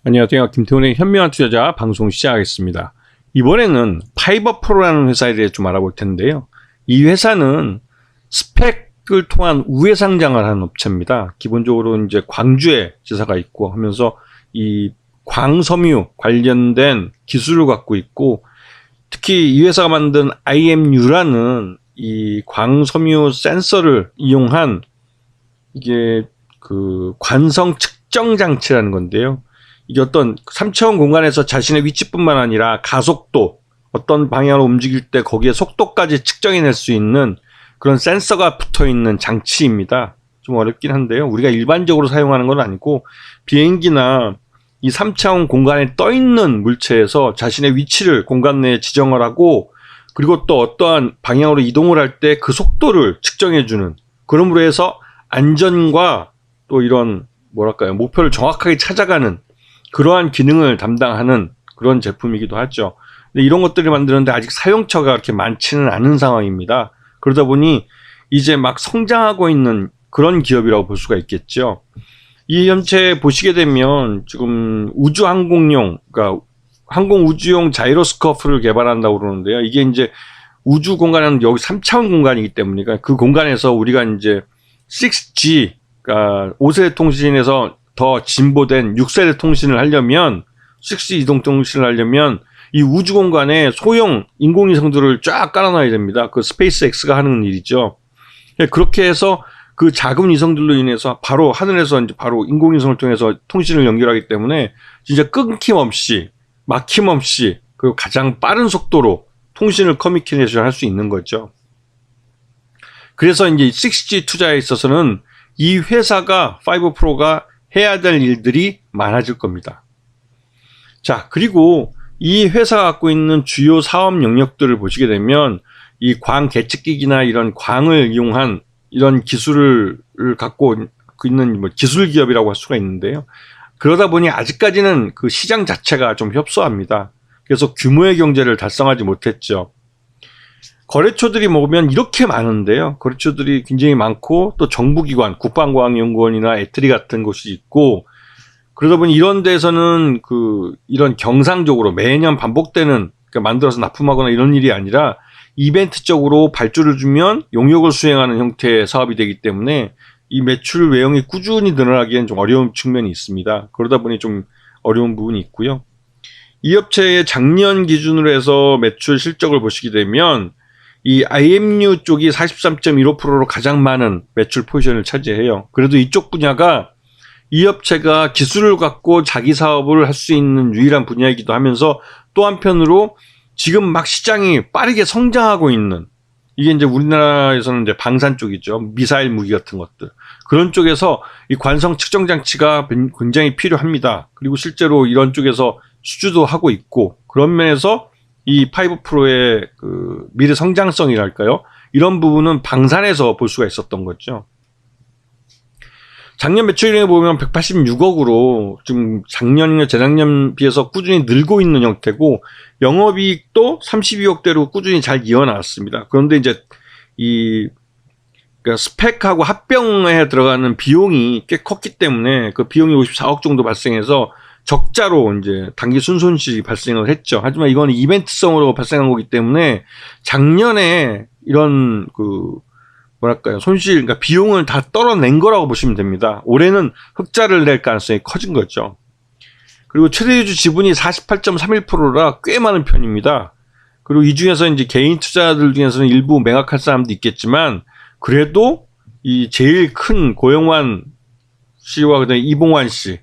안녕하세요. 김태훈의 현명한 투자자 방송 시작하겠습니다. 이번에는 파이버프로라는 회사에 대해 좀 알아볼 텐데요. 이 회사는 스펙을 통한 우회 상장을 하는 업체입니다. 기본적으로 이제 광주에 지사가 있고 하면서 이 광섬유 관련된 기술을 갖고 있고, 특히 이 회사가 만든 IMU라는 이 광섬유 센서를 이용한 이게 그 관성 측정 장치라는 건데요. 이게 어떤 3차원 공간에서 자신의 위치뿐만 아니라 가속도, 어떤 방향으로 움직일 때 거기에 속도까지 측정해낼 수 있는 그런 센서가 붙어있는 장치입니다. 좀 어렵긴 한데요. 우리가 일반적으로 사용하는 건 아니고, 비행기나 이 3차원 공간에 떠있는 물체에서 자신의 위치를 공간 내에 지정을 하고, 그리고 또 어떠한 방향으로 이동을 할 때 그 속도를 측정해주는, 그러므로 해서 안전과 또 이런 뭐랄까요, 목표를 정확하게 찾아가는 그러한 기능을 담당하는 그런 제품이기도 하죠. 근데 이런 것들을 만드는데 아직 사용처가 그렇게 많지는 않은 상황입니다. 그러다 보니 이제 막 성장하고 있는 그런 기업이라고 볼 수가 있겠죠. 이 현체 보시게 되면 지금 우주항공용, 그러니까 항공우주용 자이로스코프를 개발한다고 그러는데요. 이게 이제 우주 공간은 여기 3차원 공간이기 때문이니까 그 공간에서 우리가 이제 6G, 그러니까 5세대 통신에서 더 진보된 6세대 통신을 하려면, 6G 이동 통신을 하려면 이 우주 공간에 소형 인공위성들을 쫙 깔아놔야 됩니다. 그 스페이스X가 하는 일이죠. 그렇게 해서 그 작은 위성들로 인해서 바로 하늘에서 이제 바로 인공위성을 통해서 통신을 연결하기 때문에 진짜 끊김없이, 막힘없이, 그리고 가장 빠른 속도로 통신을 커뮤니케이션 할 수 있는 거죠. 그래서 이제 6G 투자에 있어서는 이 회사가 파이버프로가 해야 될 일들이 많아질 겁니다. 자, 그리고 이 회사가 갖고 있는 주요 사업 영역들을 보시게 되면 이 광 계측기기나 이런 광을 이용한 이런 기술을 갖고 있는 뭐 기술 기업이라고 할 수가 있는데요. 그러다 보니 아직까지는 그 시장 자체가 좀 협소합니다. 그래서 규모의 경제를 달성하지 못했죠. 거래처들이 보면 이렇게 많은데요. 거래처들이 굉장히 많고, 또 정부기관, 국방과학연구원이나 애트리 같은 곳이 있고, 그러다 보니 이런 데서는 이런 경상적으로 매년 반복되는, 그러니까 만들어서 납품하거나 이런 일이 아니라 이벤트적으로 발주를 주면 용역을 수행하는 형태의 사업이 되기 때문에 이 매출 외형이 꾸준히 늘어나기엔 좀 어려운 측면이 있습니다. 그러다 보니 좀 어려운 부분이 있고요. 이 업체의 작년 기준으로 해서 매출 실적을 보시게 되면 이 IMU 쪽이 43.15%로 가장 많은 매출 포지션을 차지해요. 그래도 이쪽 분야가 이 업체가 기술을 갖고 자기 사업을 할 수 있는 유일한 분야이기도 하면서, 또 한편으로 지금 막 시장이 빠르게 성장하고 있는, 이게 이제 우리나라에서는 이제 방산 쪽이죠. 미사일 무기 같은 것들. 그런 쪽에서 이 관성 측정 장치가 굉장히 필요합니다. 그리고 실제로 이런 쪽에서 수주도 하고 있고, 그런 면에서 이 파이버프로의 그 미래 성장성이랄까요? 이런 부분은 방산에서 볼 수가 있었던 거죠. 작년 매출액을 보면 186억으로 지금 작년이나 재작년 비해서 꾸준히 늘고 있는 형태고, 영업이익도 32억대로 꾸준히 잘 이어나왔습니다. 그런데 이제 그러니까 스펙하고 합병에 들어가는 비용이 꽤 컸기 때문에 그 비용이 54억 정도 발생해서 적자로 이제 단기 순손실이 발생을 했죠. 하지만 이건 이벤트성으로 발생한 거기 때문에 작년에 이런 뭐랄까요, 손실, 그러니까 비용을 다 떨어낸 거라고 보시면 됩니다. 올해는 흑자를 낼 가능성이 커진 거죠. 그리고 최대주주 지분이 48.31%라 꽤 많은 편입니다. 그리고 이 중에서 이제 개인 투자들 중에서는 일부 매각할 사람도 있겠지만, 그래도 이 제일 큰 고영환 씨와 그다음에 이봉환 씨,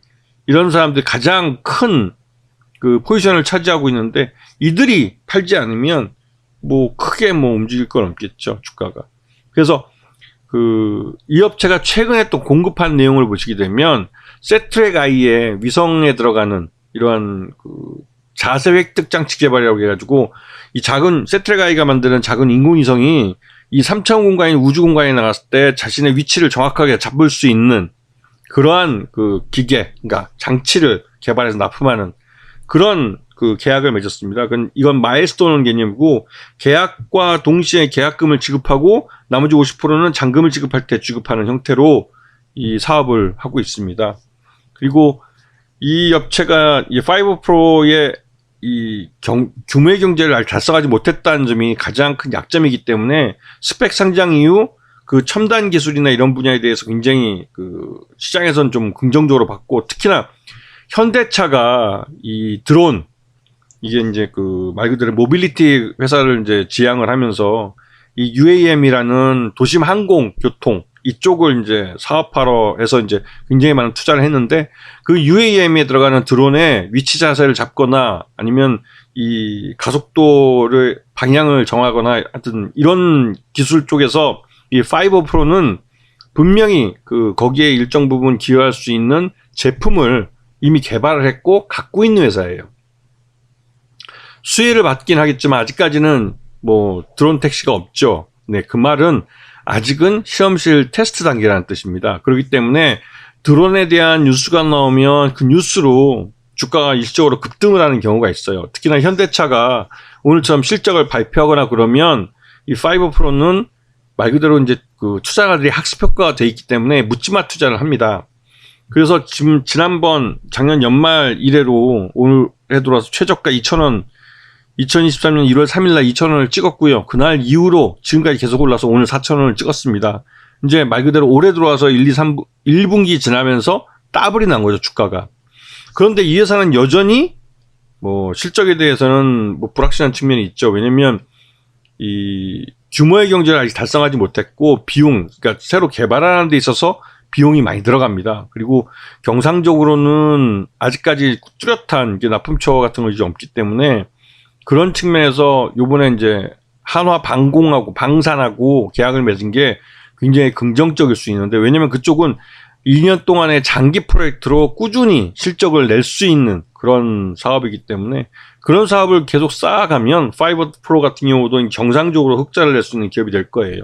이런 사람들이 가장 큰 그 포지션을 차지하고 있는데, 이들이 팔지 않으면 뭐 크게 뭐 움직일 건 없겠죠, 주가가. 그래서 이 업체가 최근에 또 공급한 내용을 보시게 되면, 세트랙 I의 위성에 들어가는 이러한 자세 획득 장치 개발이라고 해가지고, 이 작은 세트랙 I가 만드는 작은 인공위성이 이 3차원 공간인 우주 공간에 나갔을 때 자신의 위치를 정확하게 잡을 수 있는 그러한 기계, 그러니까 장치를 개발해서 납품하는 그런 계약을 맺었습니다. 이건 마일스톤 개념이고, 계약과 동시에 계약금을 지급하고 나머지 50%는 잔금을 지급할 때 지급하는 형태로 이 사업을 하고 있습니다. 그리고 이 업체가 이 파이버 프로의 이 규모의 경제를 아직 달성하지 못했다는 점이 가장 큰 약점이기 때문에 스펙 상장 이후 그 첨단 기술이나 이런 분야에 대해서 굉장히 그 시장에서는 좀 긍정적으로 봤고, 특히나 현대차가 이 드론, 이게 이제 그 말 그대로 모빌리티 회사를 이제 지향을 하면서 이 UAM이라는 도심 항공 교통 이쪽을 이제 사업하러 해서 이제 굉장히 많은 투자를 했는데, 그 UAM에 들어가는 드론의 위치 자세를 잡거나 아니면 이 가속도를 방향을 정하거나 하여튼 이런 기술 쪽에서 이 파이버 프로는 분명히 그 거기에 일정 부분 기여할 수 있는 제품을 이미 개발을 했고 갖고 있는 회사예요. 수혜를 받긴 하겠지만 아직까지는 뭐 드론 택시가 없죠. 네, 그 말은 아직은 시험실 테스트 단계라는 뜻입니다. 그렇기 때문에 드론에 대한 뉴스가 나오면 그 뉴스로 주가가 일시적으로 급등을 하는 경우가 있어요. 특히나 현대차가 오늘처럼 실적을 발표하거나 그러면 이 파이버 프로는 말 그대로 이제 그 투자가들이 학습 효과가 돼 있기 때문에 묻지마 투자를 합니다. 그래서 지금 지난번 작년 연말 이래로 올해 들어와서 최저가 2,000원, 2023년 1월 3일날 2,000원을 찍었고요. 그날 이후로 지금까지 계속 올라서 오늘 4,000원을 찍었습니다. 이제 말 그대로 올해 들어와서 1분기 지나면서 더블이 난 거죠, 주가가. 그런데 이 회사는 여전히 뭐 실적에 대해서는 뭐 불확실한 측면이 있죠. 왜냐면 이 규모의 경제를 아직 달성하지 못했고 비용, 그러니까 새로 개발하는 데 있어서 비용이 많이 들어갑니다. 그리고 경상적으로는 아직까지 뚜렷한 납품처 같은 것이 없기 때문에 그런 측면에서 요번에 이제 한화 방공하고 방산하고 계약을 맺은 게 굉장히 긍정적일 수 있는데, 왜냐면 그쪽은 2년 동안의 장기 프로젝트로 꾸준히 실적을 낼 수 있는 그런 사업이기 때문에 그런 사업을 계속 쌓아가면 파이버 프로 같은 경우도 정상적으로 흑자를 낼 수 있는 기업이 될 거예요.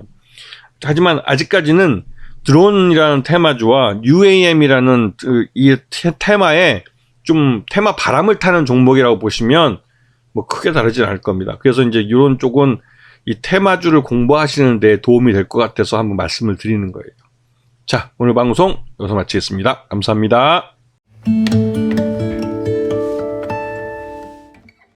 하지만 아직까지는 드론이라는 테마주와 UAM이라는 이 테마에 좀 테마 바람을 타는 종목이라고 보시면 뭐 크게 다르진 않을 겁니다. 그래서 이제 이런 쪽은 이 테마주를 공부하시는 데 도움이 될 것 같아서 한번 말씀을 드리는 거예요. 자, 오늘 방송 여기서 마치겠습니다. 감사합니다.